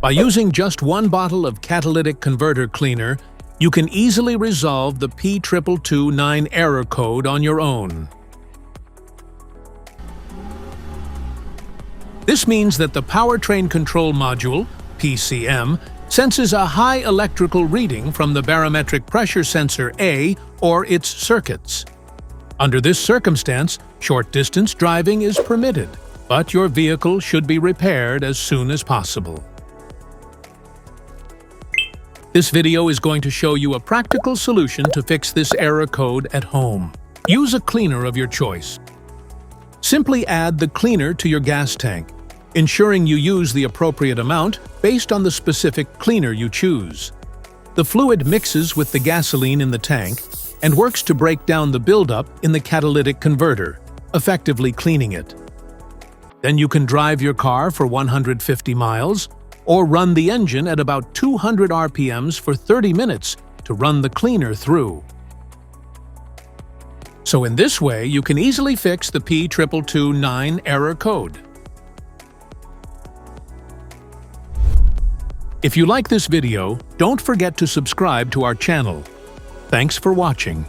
By using just one bottle of Catalytic Converter Cleaner, you can easily resolve the P2229 error code on your own. This means that the Powertrain Control Module, PCM, senses a high electrical reading from the barometric pressure sensor A or its circuits. Under this circumstance, short-distance driving is permitted, but your vehicle should be repaired as soon as possible. This video is going to show you a practical solution to fix this error code at home. Use a cleaner of your choice. Simply add the cleaner to your gas tank, ensuring you use the appropriate amount based on the specific cleaner you choose. The fluid mixes with the gasoline in the tank and works to break down the buildup in the catalytic converter, effectively cleaning it. Then you can drive your car for 150 miles or run the engine at about 200 RPMs for 30 minutes to run the cleaner through. So in this way, you can easily fix the P2229 error code. If you like this video, don't forget to subscribe to our channel. Thanks for watching.